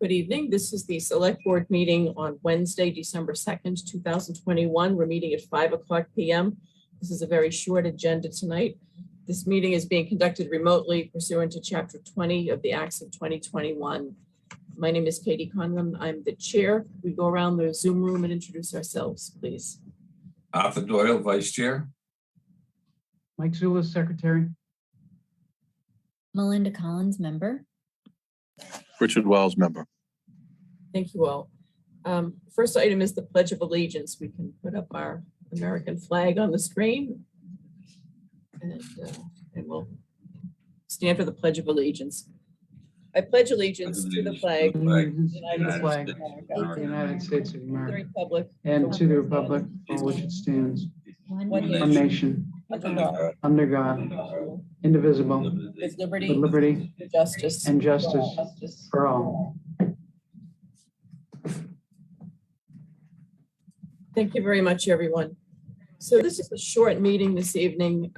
Good evening. This is the Select Board meeting on Wednesday, December 2nd, 2021. We're meeting at 5:00 p.m. This is a very short agenda tonight. This meeting is being conducted remotely pursuant to Chapter 20 of the Acts of 2021. My name is Katie Conlon. I'm the chair. We go around the Zoom room and introduce ourselves, please. Arthur Doyle, Vice Chair. Mike Zulus, Secretary. Melinda Collins, member. Richard Wells, member. Thank you all. First item is the Pledge of Allegiance. We can put up our American flag on the screen. And we'll stand for the Pledge of Allegiance. I pledge allegiance to the flag of Allegiance the to the United flag States of the United States of the America Republic, and to the republic for which it stands, One one nation, nation, under God, indivisible, with with liberty, liberty and justice. and justice for all. Thank you very much, everyone. So this is a short meeting this evening,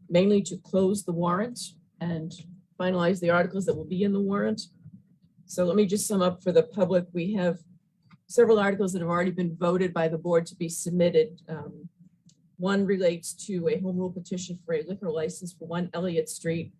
mainly to close the warrant and finalize the articles that will be in the warrant. So let me just sum up for the public. We have several articles that have already been voted by the board to be submitted. One relates to a home rule petition for a liquor license for 1 Elliott Street.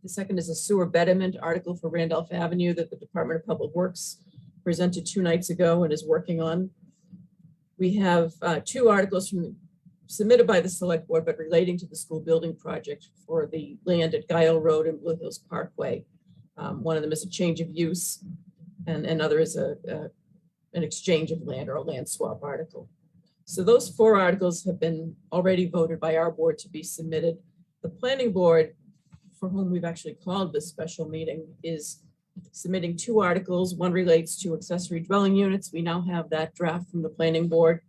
The second is a sewer betterment article for Randolph Avenue that the Department of Public Works presented 2 nights ago and is working on. We have 2 articles submitted by the select board, but relating to the school building project for the land at Guile Road and Blue Hills Parkway. One of them is a change of use and another is an exchange of land or a land swap article. So those 4 articles have been already voted by our board to be submitted. The planning board, for whom we've actually called this special meeting, is submitting 2 articles. One relates to accessory dwelling units. We now have that draft from the planning board.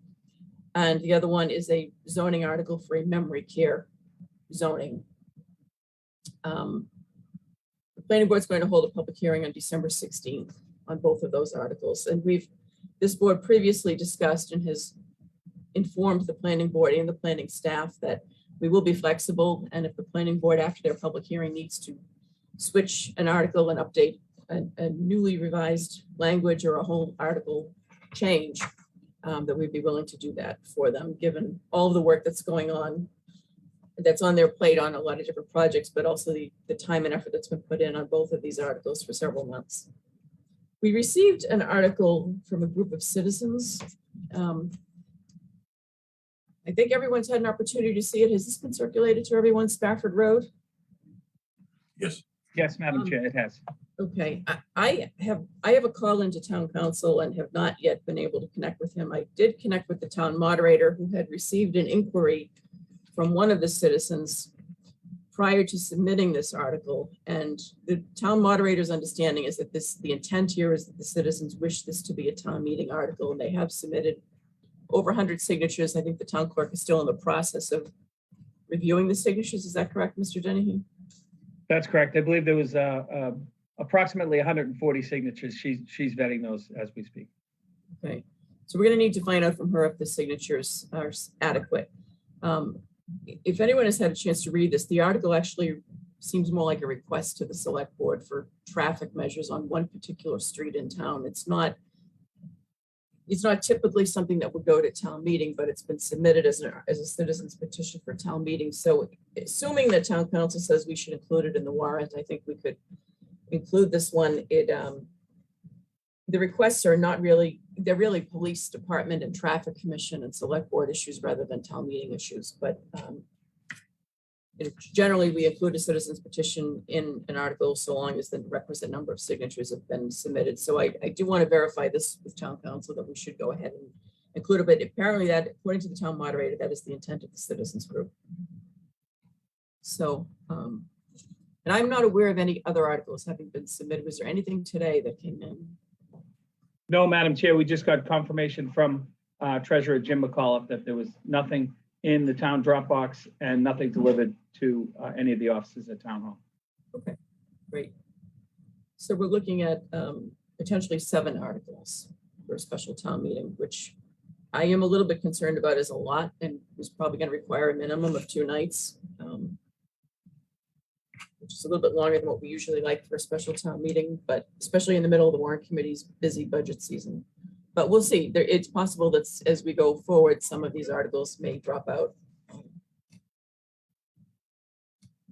And the other one is a zoning article for a memory care zoning. The planning board is going to hold a public hearing on December 16th on both of those articles. And this board previously discussed and has informed the planning board and the planning staff that we will be flexible. And if the planning board after their public hearing needs to switch an article and update a newly revised language or a whole article change, that we'd be willing to do that for them, given all of the work that's going on, that's on their plate on a lot of different projects, but also the time and effort that's been put in on both of these articles for several months. We received an article from a group of citizens. I think everyone's had an opportunity to see it. Has this been circulated to everyone, Spafford Road? Yes. Yes, Madam Chair, it has. Okay, I have a call into town council and have not yet been able to connect with him. I did connect with the town moderator who had received an inquiry from one of the citizens prior to submitting this article. And the town moderator's understanding is that the intent here is that the citizens wish this to be a town meeting article, and they have submitted over 100 signatures. I think the town clerk is still in the process of reviewing the signatures. Is that correct, Mr. Dennehy? That's correct. I believe there was approximately 140 signatures. She's vetting those as we speak. Okay, so we're going to need to find out from her if the signatures are adequate. If anyone has had a chance to read this, the article actually seems more like a request to the select board for traffic measures on one particular street in town. It's not typically something that would go to town meeting, but it's been submitted as a citizen's petition for town meeting. So assuming that town council says we should include it in the warrant, I think we could include this one. The requests are not really, they're really police department and traffic commission and select board issues rather than town meeting issues. But generally we include a citizen's petition in an article so long as the requisite number of signatures have been submitted. So I do want to verify this with town council that we should go ahead and include it. But apparently that, according to the town moderator, that is the intent of the citizens group. So, and I'm not aware of any other articles having been submitted. Was there anything today that came in? No, Madam Chair, we just got confirmation from Treasurer Jim McAuliffe that there was nothing in the town Dropbox and nothing delivered to any of the offices at Town Hall. Okay, great. So we're looking at potentially 7 articles for a special town meeting, which I am a little bit concerned about as a lot and was probably going to require a minimum of 2 nights. which is a little bit longer than what we usually like for a special town meeting, but especially in the middle of the warrant committee's busy budget season. But we'll see. It's possible that as we go forward, some of these articles may drop out.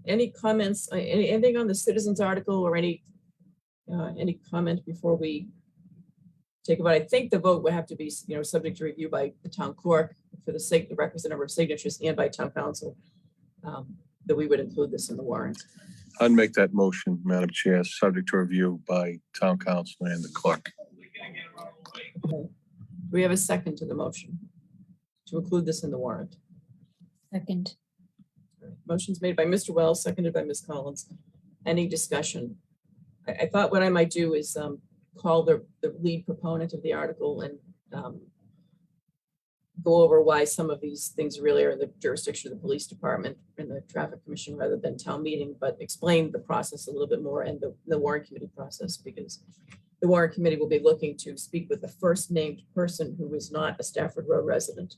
Any comments, anything on the citizens article or any comment before we take a vote? I think the vote would have to be, subject to review by the town clerk for the requisite number of signatures and by town council, that we would include this in the warrant. I'd make that motion, Madam Chair, subject to review by town council and the clerk. Okay. Do we have a second to the motion to include this in the warrant? Second. Motion's made by Mr. Wells, seconded by Ms. Collins. Any discussion? I thought what I might do is call the lead proponent of the article and go over why some of these things really are in the jurisdiction of the police department and the traffic commission rather than town meeting, but explain the process a little bit more and the warrant committee process, because the warrant committee will be looking to speak with the first named person who is not a Stafford Road resident.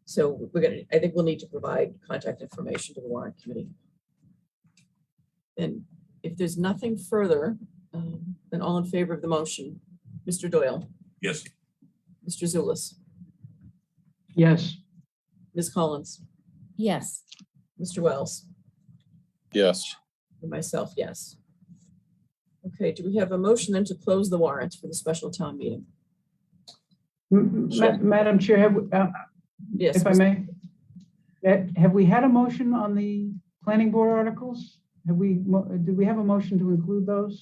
So I think we'll need to provide contact information to the warrant committee. And if there's nothing further, then all in favor of the motion, Mr. Doyle, Yes. Mr. Zulus, Yes. Ms. Collins, Yes. Mr. Wells, Yes. and myself, yes. Okay, do we have a motion then to close the warrant for the special town meeting? Madam Chair, Yes. if I may, have we had a motion on the planning board articles? Did we have a motion to include those?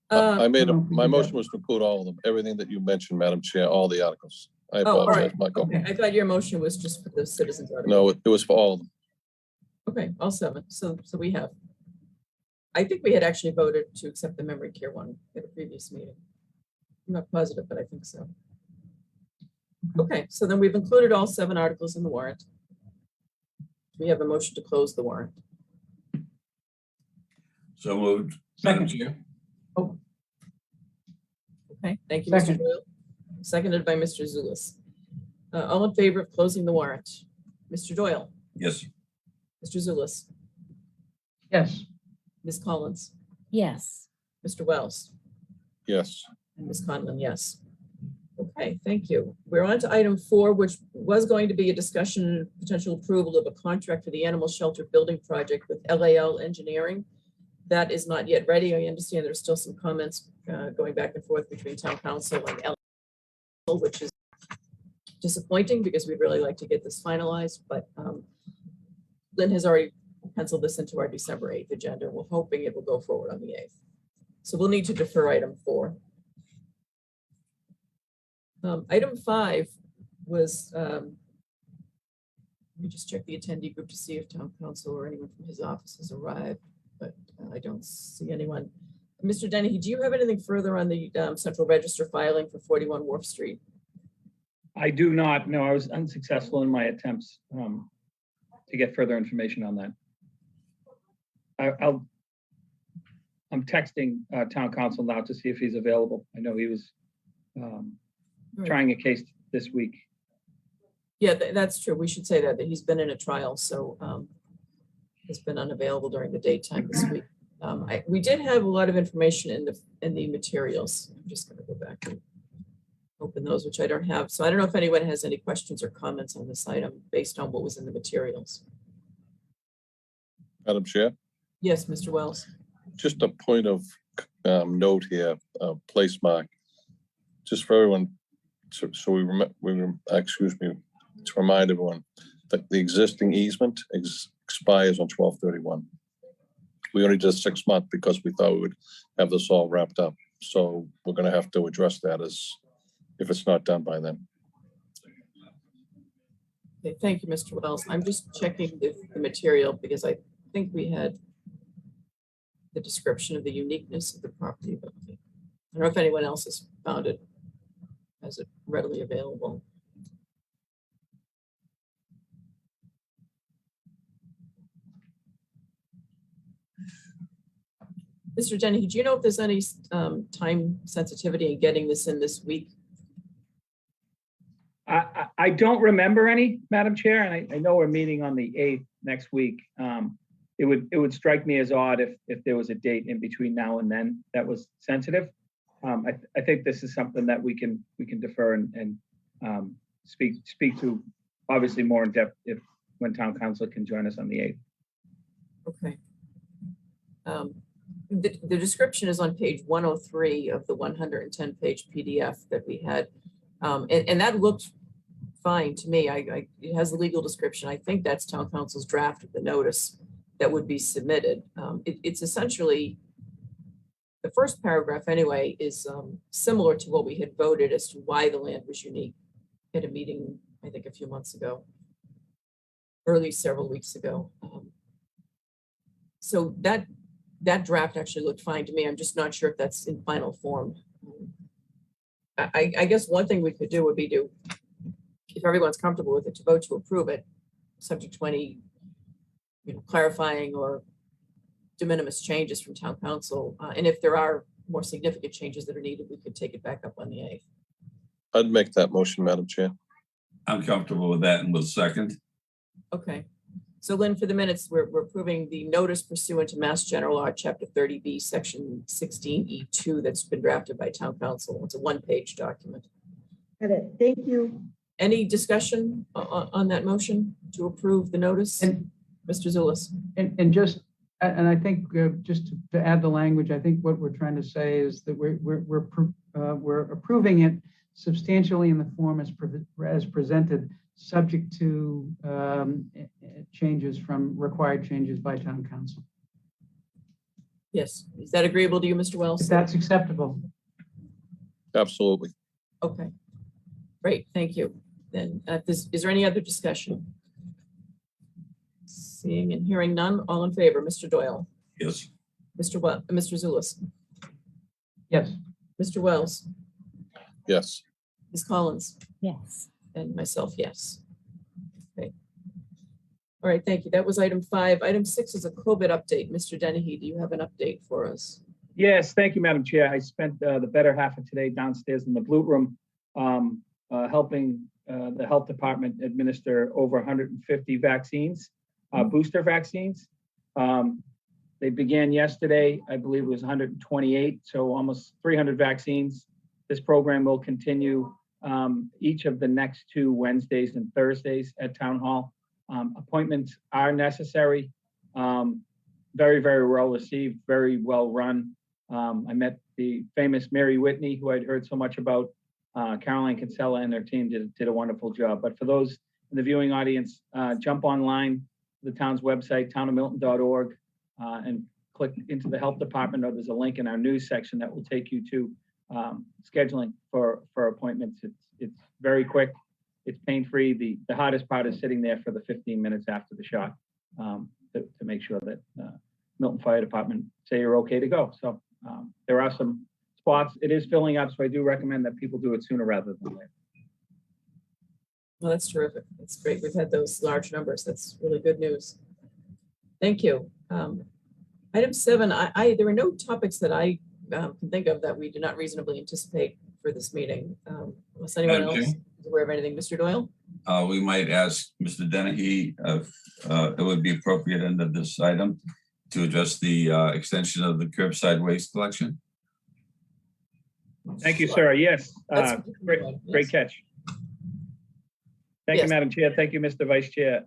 I made no, we my did motion that. was to include all of them, everything that you mentioned, Madam Chair, all the articles. I Oh, all apologize, right. Michael. Okay, I thought your motion was just for the citizens article. No, it was for all of them. Okay, all seven. So we have. I think we had actually voted to accept the memory care one at a previous meeting. I'm not positive, but I think so. Okay, so then we've included all 7 articles in the warrant. We have a motion to close the warrant. So moved, Madam Second. Chair. Okay, thank you, Mr. Second. Doyle. Seconded by Mr. Zulus. All in favor of closing the warrant? Mr. Doyle, Yes. Mr. Zulus, Yes. Ms. Collins, Yes. Mr. Wells, Yes. and Ms. Conlon, yes. Okay, thank you. We're on to item 4, which was going to be a discussion, potential approval of a contract for the animal shelter building project with LAL Engineering. That is not yet ready. I understand there's still some comments going back and forth between town council and LAL, which is disappointing because we'd really like to get this finalized, but Lynn has already penciled this into our December 8th agenda. We're hoping it will go forward on the 8th. So we'll need to defer item 4. Item 5 was, let me just check the attendee group to see if town council or anyone from his office has arrived, but I don't see anyone. Mr. Dennehy, do you have anything further on the central register filing for 41 Wharf Street? I do not. No, I was unsuccessful in my attempts to get further information on that. I'm texting town council now to see if he's available. I know he was trying a case this week. Yeah, that's true. We should say that he's been in a trial, so he's been unavailable during the daytime this week. We did have a lot of information in the materials. I'm just going to go back and open those, which I don't have. So I don't know if anyone has any questions or comments on this item based on what was in the materials. Madam Chair, Yes, Mr. Wells. just a point of note here, place mark, just for everyone, so excuse me, to remind everyone that the existing easement expires on 12/31. We only did 6 months because we thought we would have this all wrapped up. So we're gonna have to address that as if it's not done by then. Okay, thank you, Mr. Wells. I'm just checking the material because I think we had the description of the uniqueness of the property, but I don't know if anyone else has found it. Has it readily available? Mr. Denny, do you know if there's any time sensitivity in getting this in this week? I don't remember any, Madam Chair, and I know we're meeting on the 8th next week. it would strike me as odd if there was a date in between now and then that was sensitive. I think this is something that we can defer and speak to obviously more in depth when town council can join us on the 8th. Okay. The description is on page 103 of the 110-page PDF that we had. And that looked fine to me. It has a legal description. I think that's town council's draft of the notice that would be submitted. It's essentially, the first paragraph anyway, is similar to what we had voted as to why the land was unique at a meeting, I think a few months ago, or at least several weeks ago. So that draft actually looked fine to me. I'm just not sure if that's in final form. I guess one thing we could do would be to, if everyone's comfortable with it, to vote to approve it, subject to any, clarifying or de minimis changes from town council. And if there are more significant changes that are needed, we could take it back up on the 8th. I'd make that motion, Madam Chair. I'm comfortable with that and will second. Okay. So Lynn, for the minutes, we're approving the notice pursuant to Mass General Law, Chapter 30B, Section 16E2, that's been drafted by town council. It's a one-page document. Got it. Thank you. Any discussion on that motion to approve the notice? And, Mr. Zulus? and I think just to add the language, I think what we're trying to say is that we're approving it substantially in the form as presented, subject to required changes by town council. Yes. Is that agreeable to you, Mr. Wells? If that's acceptable. Absolutely. Okay. Great. Thank you. Then is there any other discussion? Seeing and hearing none, all in favor, Mr. Doyle, Yes. Mr. Zulus, Yes. Mr. Wells, Yes. Ms. Collins, Yes. and myself, yes. Okay. All right, thank you. That was item 5. Item 6 is a COVID update. Mr. Dennehy, do you have an update for us? Yes, thank you, Madam Chair. I spent the better half of today downstairs in the Blue Room helping the health department administer over 150 vaccines, booster vaccines. They began yesterday, I believe it was 128, so almost 300 vaccines. This program will continue each of the next 2 Wednesdays and Thursdays at Town Hall. Appointments are necessary. Very, very well received, very well run. I met the famous Mary Whitney, who I'd heard so much about. Caroline Kinsella and their team did a wonderful job. But for those in the viewing audience, jump online, the town's website, townofmilton.org, and click into the health department, or there's a link in our news section that will take you to scheduling for appointments. It's very quick. It's pain-free. The hardest part is sitting there for the 15 minutes after the shot to make sure that Milton Fire Department say you're okay to go. So there are some spots. It is filling up, so I do recommend that people do it sooner rather than later. Well, that's terrific. That's great. We've had those large numbers. That's really good news. Thank you. Item 7, there were no topics that I can think of that we did not reasonably anticipate for this meeting. Unless anyone else is aware of anything. Mr. Doyle? We might ask Mr. Dennehy if it would be appropriate under this item to address the extension of the curbside waste collection. Thank you, sir. Yes, great catch. Thank you, Yes. Madam Chair. Thank you, Mr. Vice Chair.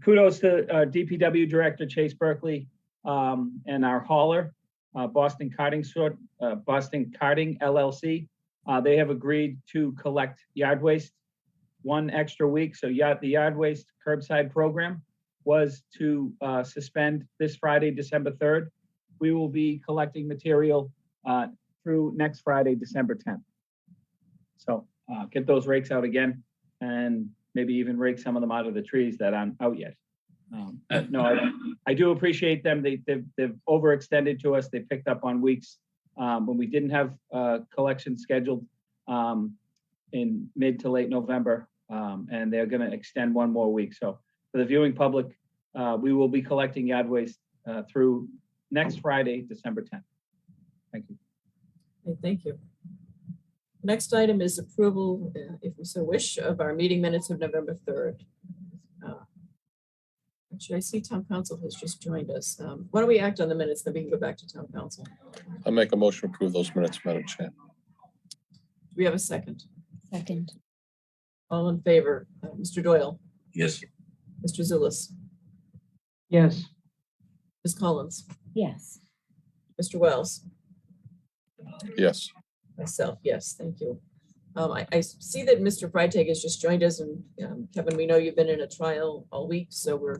Kudos to DPW Director Chase Berkeley and our hauler, Boston Carting LLC. They have agreed to collect yard waste 1 extra week. So the yard waste curbside program was to suspend this Friday, December 3rd. We will be collecting material through next Friday, December 10th. So get those rakes out again, and maybe even rake some of them out of the trees that aren't out yet. No, I do appreciate them. They've overextended to us. They picked up on weeks when we didn't have collection scheduled in mid to late November, and they're going to extend 1 more week. So for the viewing public, we will be collecting yard waste through next Friday, December 10th. Thank you. Okay, thank you. Next item is approval, if we so wish, of our meeting minutes of November 3rd. Actually, I see town council has just joined us. Why don't we act on the minutes, then we can go back to town council. I'll make a motion to approve those minutes, Madam Chair. Do we have a second? Second. All in favor? Mr. Doyle, Yes. Mr. Zulus, Yes, Ms. Collins, Yes. Mr. Wells, Yes, myself, yes, thank you. I see that Mr. Freitag has just joined us, and Kevin, we know you've been in a trial all week, so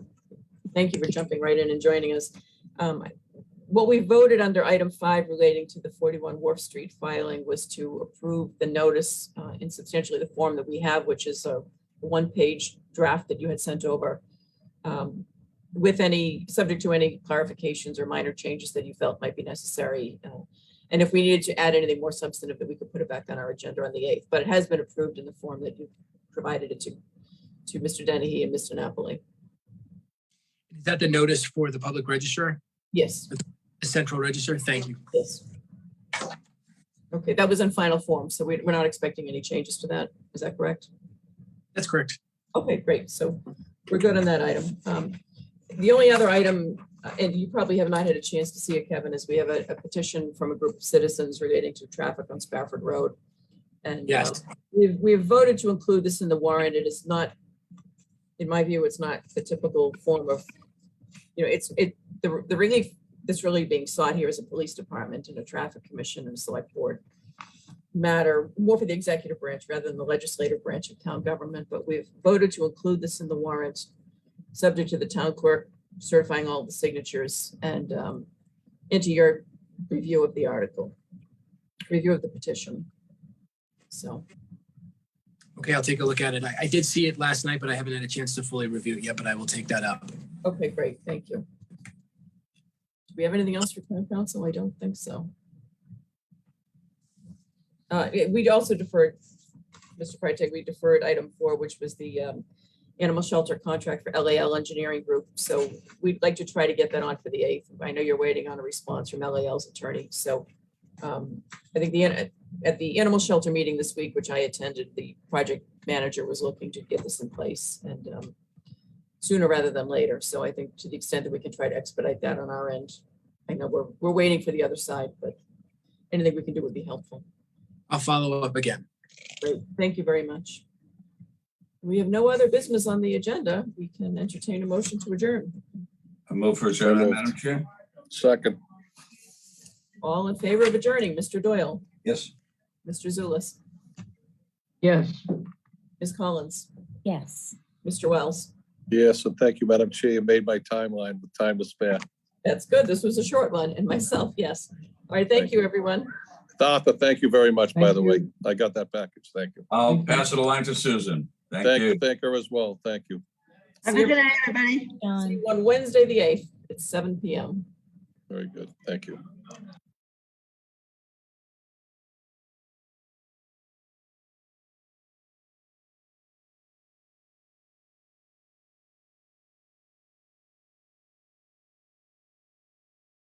thank you for jumping right in and joining us. What we voted under item 5 relating to the 41 Wharf Street filing was to approve the notice in substantially the form that we have, which is a one-page draft that you had sent over, with subject to any clarifications or minor changes that you felt might be necessary. And if we needed to add anything more substantive, that we could put it back on our agenda on the 8th, but it has been approved in the form that you provided it to Mr. Dennehy and Mr. Napoli. Is that the notice for the public register, Yes, the central register? Thank you. yes. Okay, that was in final form, so we're not expecting any changes to that. Is that correct? That's correct. Okay, great. So we're good on that item. The only other item, and you probably have not had a chance to see it, Kevin, is we have a petition from a group of citizens relating to traffic on Spafford Road. And Yes. we've voted to include this in the warrant. It is not, in my view, it's not the typical form of, the relief that's really being sought here is a police department and a traffic commission and a select board matter, more for the executive branch rather than the legislative branch of town government. But we've voted to include this in the warrant, subject to the town clerk certifying all the signatures and into your review of the article, review of the petition. So, Okay, I'll take a look at it. I did see it last night, but I haven't had a chance to fully review it yet, but I will take that up. okay, great, thank you. Do we have anything else for town council? I don't think so. We also deferred, Mr. Freitag, we deferred item 4, which was the animal shelter contract for LAL Engineering Group. So we'd like to try to get that on for the 8th. I know you're waiting on a response from LAL's attorney. So I think at the animal shelter meeting this week, which I attended, the project manager was looking to get this in place and sooner rather than later. So I think to the extent that we can try to expedite that on our end, I know we're waiting for the other side, but anything we can do would be helpful. I'll follow up again. Great, thank you very much. We have no other business on the agenda. We can entertain a motion to adjourn. I move for adjournment, Madam Chair. second, All in favor of adjourning, Mr. Doyle, Yes. Mr. Zulus, yes. Ms. Collins, Yes. Mr. Wells. yes, and thank you, Madam Chair. You made my timeline with time to spare. That's good. This was a short one, and myself, yes. All right, thank you, everyone. Arthur, thank you very much, by Thank the way. you. I got that package. Thank you. I'll pass it along to Susan. Thank you. Thank her as well. Thank you. Have See a good night, everybody. you John. on Wednesday, the 8th at 7 p.m. Very good. Thank you.